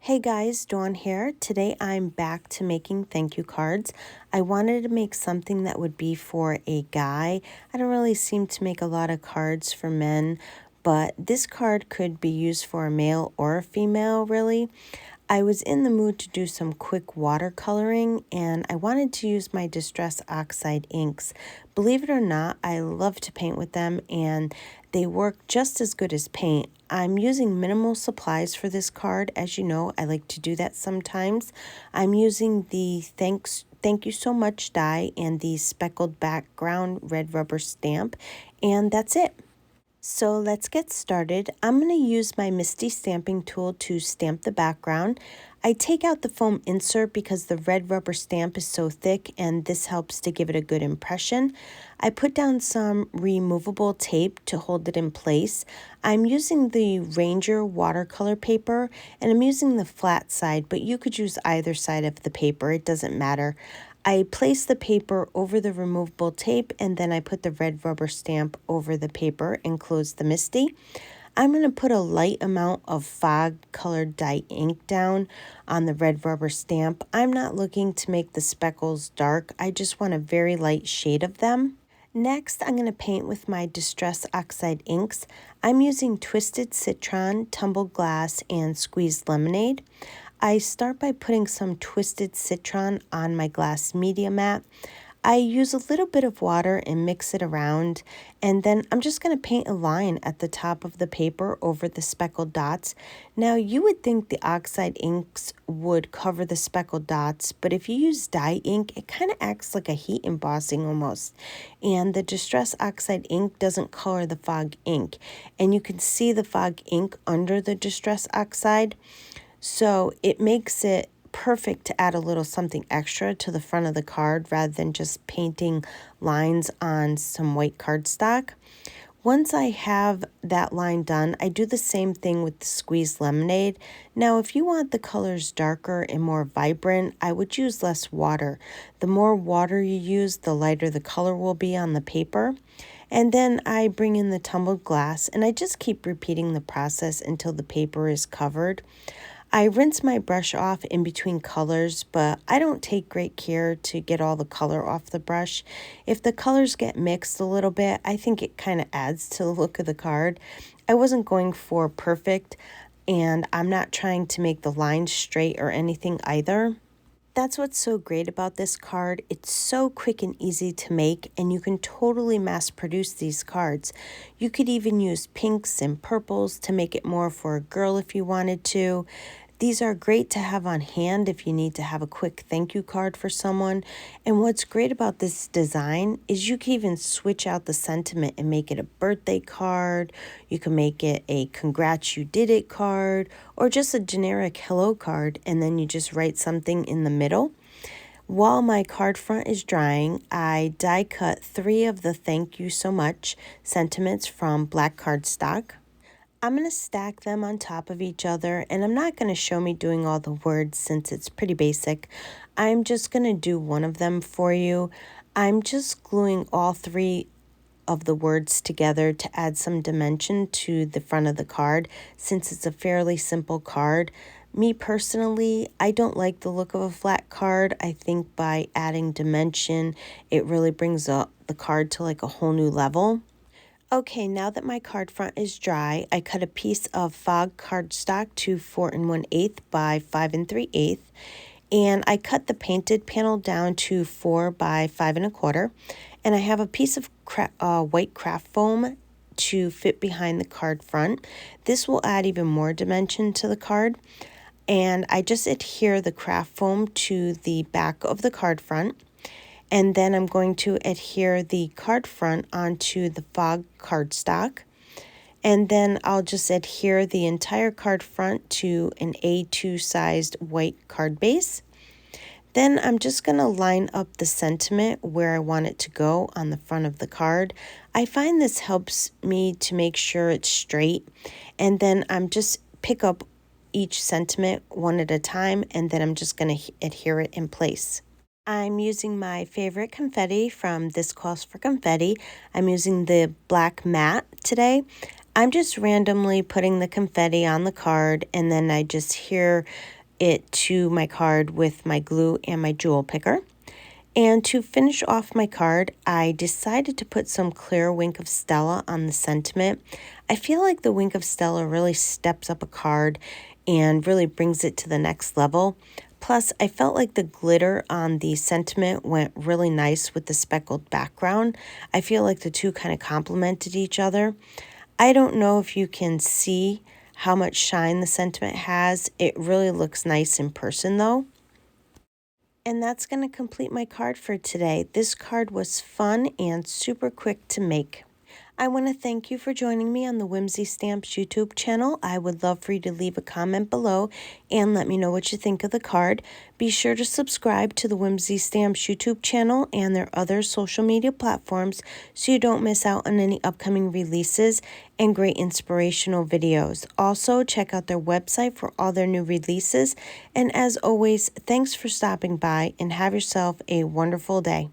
Hey guys, Dawn here. Today I'm back to making thank you cards. I wanted to make something that would be for a guy. I don't really seem to make a lot of cards for men, but this card could be used for a male or a female, really. I was in the mood to do some quick watercoloring and I wanted to use my Distress Oxide inks. Believe it or not, I love to paint with them and they work just as good as paint. I'm using minimal supplies for this card. As you know, I like to do that sometimes. I'm using the Thank you so much die and the speckled background red rubber stamp, and that's it. So let's get started. I'm going to use my Misty stamping tool to stamp the background. I take out the foam insert because the red rubber stamp is so thick and this helps to give it a good impression. I put down some removable tape to hold it in place. I'm using the Ranger watercolor paper and I'm using the flat side, but you could use either side of the paper, it doesn't matter. I place the paper over the removable tape and then I put the red rubber stamp over the paper and close the Misty. I'm going to put a light amount of fog colored dye ink down on the red rubber stamp. I'm not looking to make the speckles dark. I just want a very light shade of them. Next, I'm going to paint with my Distress Oxide inks. I'm using Twisted Citron, Tumbled Glass, and Squeezed Lemonade. I start by putting some Twisted Citron on my glass media mat. I use a little bit of water and mix it around, and then I'm just going to paint a line at the top of the paper over the speckled dots. Now, you would think the Oxide inks would cover the speckled dots, but if you use dye ink, it kind of acts like a heat embossing almost. And the Distress Oxide ink doesn't color the fog ink, and you can see the fog ink under the Distress Oxide. So it makes it perfect to add a little something extra to the front of the card rather than just painting lines on some white cardstock. Once I have that line done, I do the same thing with the Squeezed Lemonade. Now, if you want the colors darker and more vibrant, I would use less water. The more water you use, the lighter the color will be on the paper. And then I bring in the tumbled glass and I just keep repeating the process until the paper is covered. I rinse my brush off in between colors, but I don't take great care to get all the color off the brush. If the colors get mixed a little bit, I think it kind of adds to the look of the card. I wasn't going for perfect, and I'm not trying to make the lines straight or anything either. That's what's so great about this card. It's so quick and easy to make, and you can totally mass produce these cards. You could even use pinks and purples to make it more for a girl if you wanted to. These are great to have on hand if you need to have a quick thank you card for someone. And what's great about this design is you can even switch out the sentiment and make it a birthday card. You can make it a congrats you did it card or just a generic hello card, and then you just write something in the middle. While my card front is drying, I die cut 3 of the thank you so much sentiments from black cardstock. I'm going to stack them on top of each other, and I'm not going to show me doing all the words since it's pretty basic. I'm just going to do one of them for you. I'm just gluing all 3 of the words together to add some dimension to the front of the card since it's a fairly simple card. Me personally, I don't like the look of a flat card. I think by adding dimension, it really brings up the card to like a whole new level. Okay, now that my card front is dry, I cut a piece of fog cardstock to 4 1/8 by 5 3/8, and I cut the painted panel down to 4 by 5 1/4, and I have a piece of white craft foam to fit behind the card front. This will add even more dimension to the card, and I just adhere the craft foam to the back of the card front. And then I'm going to adhere the card front onto the fog cardstock. And then I'll just adhere the entire card front to an A2 sized white card base. Then I'm just going to line up the sentiment where I want it to go on the front of the card. I find this helps me to make sure it's straight. And then I'm just pick up each sentiment one at a time, and then I'm just going to adhere it in place. I'm using my favorite confetti from This Calls for Confetti. I'm using the black matte today. I'm just randomly putting the confetti on the card, and then I just adhere it to my card with my glue and my jewel picker. And to finish off my card, I decided to put some clear Wink of Stella on the sentiment. I feel like the Wink of Stella really steps up a card and really brings it to the next level. Plus, I felt like the glitter on the sentiment went really nice with the speckled background. I feel like the two kind of complemented each other. I don't know if you can see how much shine the sentiment has. It really looks nice in person though. And that's going to complete my card for today. This card was fun and super quick to make. I want to thank you for joining me on the Whimsy Stamps YouTube channel. I would love for you to leave a comment below and let me know what you think of the card. Be sure to subscribe to the Whimsy Stamps YouTube channel and their other social media platforms so you don't miss out on any upcoming releases and great inspirational videos. Also, check out their website for all their new releases. And as always, thanks for stopping by and have yourself a wonderful day.